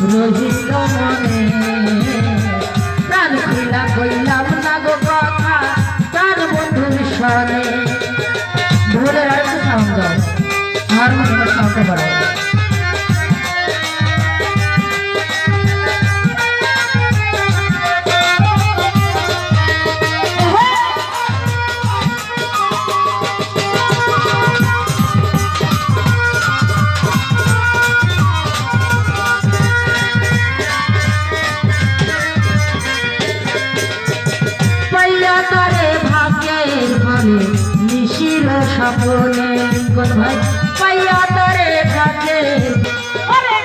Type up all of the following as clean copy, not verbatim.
রহিল মনে প্রাণ খুইলা কইলাম না গো কথা প্রাণ বন্ধুর সনে ঢোলের আর একটু সাউন্ড দাও হারমোনিয়ামের সাউন্ডটা বাড়াও নিশির স্বপ্নে কোন ভাই পাইয়া তারে থাকে ওরে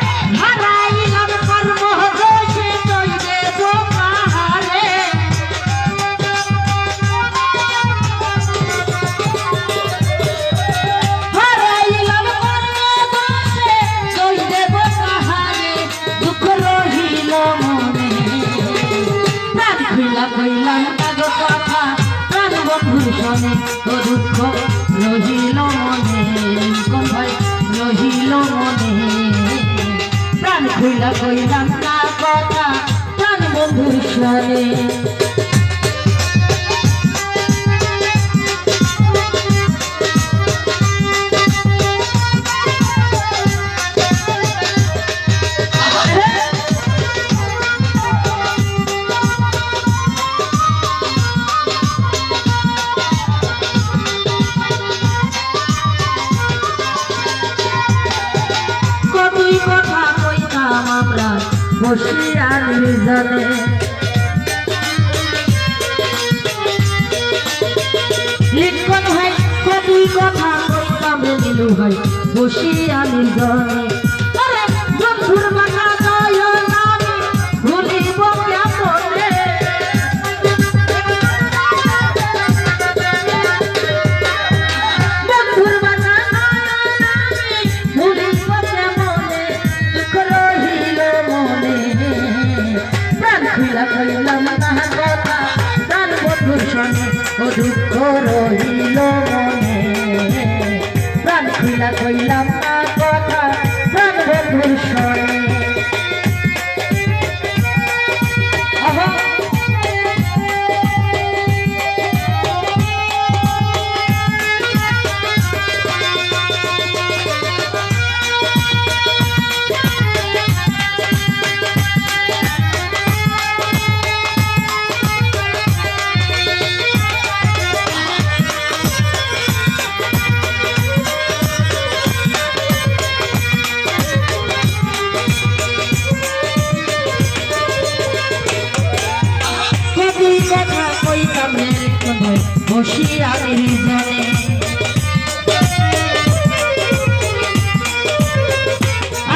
হারাইলাম কর্ম দোষে তুই দেব কাহারে হারাইলাম কর্ম দোষে তুই দেব কাহারে দুঃখ রহিল মনে প্রাণ খুইলা কইলাম কাগো কথা প্রাণ বন্ধুর সনে ও দুঃখ রহিল মনে কোন ভাই রহিল মনে প্রাণ খুইলা কইলাম না কথা প্রাণ বন্ধুর সনে কথা কইতাম আমরা বসিয়া নির্জনে লিখন ভাই কবি কথা কইতাম নীলু ভাই বসিয়া নির্জনে বন্ধুর মাথা দয় নামে ভুলিব কেমনে বন্ধুর মাথা দয় নামে ভুলিব কইলাম না কথা প্রাণ বন্ধুর সনে ও দুঃখ রহিল মনে প্রাণ খুইলা কইলাম না কথা প্রাণ বন্ধুর সনে কথা কইতাম বসিয়া নির্জনে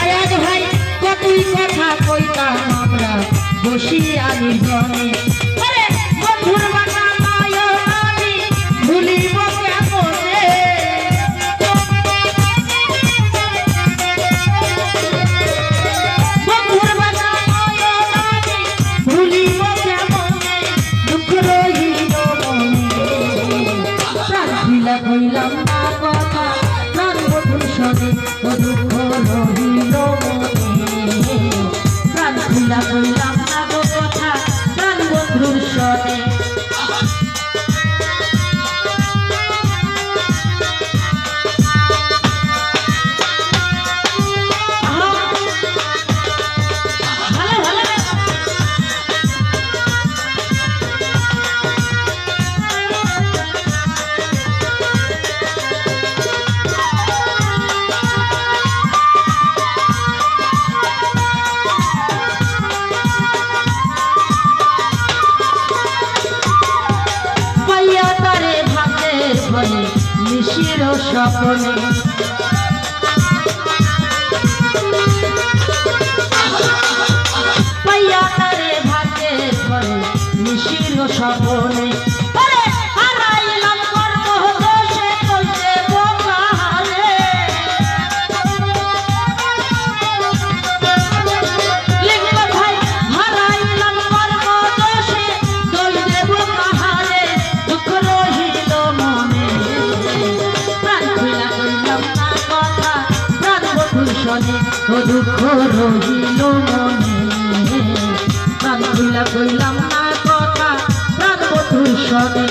আয়াজ ভাই কতই কথা কইতাম আমরা বসিয়া নির্জনে বন্ধুর মাথা নয় আমি ভুলিব কেমনে বন্ধুর মাথা নয় আমি ভুলিব কইলাম না কথা প্রাণ বন্ধুর সনে ও দুঃখ রহিল মনে প্রাণ খুইলা কইলাম না কথা প্রাণ বন্ধুর সনে নিশির স্বপ্নে পাইয়া তারে ভাগ্যে করে নিশির স্বপ্নে হারাইলাম কর্ম দোষে তুই দেব কাহারে লিখল ভাই হারাইলাম কর্ম দোষে তুই দেব কাহারে দুঃখ রহিল মনে প্রাণ খুইলা কইলাম না কথা প্রাণ বন্ধুর সনে ও দুঃখ রহিল মনে প্রাণ খুইলা কইলাম না কথা প্রাণ বন্ধুর সনে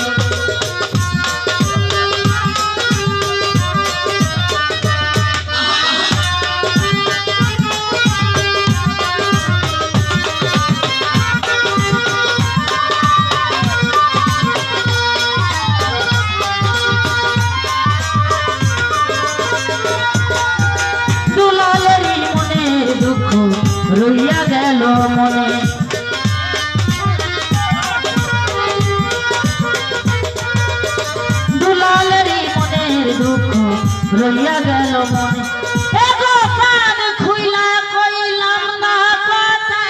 রইয়া গেল মনে দুলালেরই মনের দুঃখ রইয়া গেল মনে এগো প্রাণ খুইলা কইলাম না কথা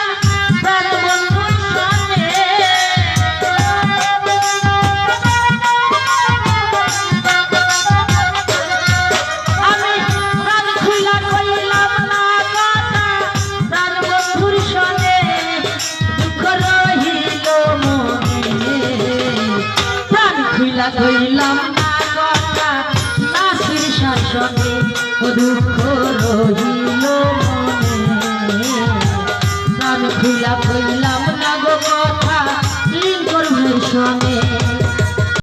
প্রাণ বন্ধুর সনে আমি প্রাণ খুইলা কইলাম না কথা প্রাণ বন্ধুর সনে দুঃখ রহিল মনে প্রাণ খুইলা কইলাম না কথা নাসির শাসনে ও দুঃখ রহিল মনে প্রাণ খুইলা কইলাম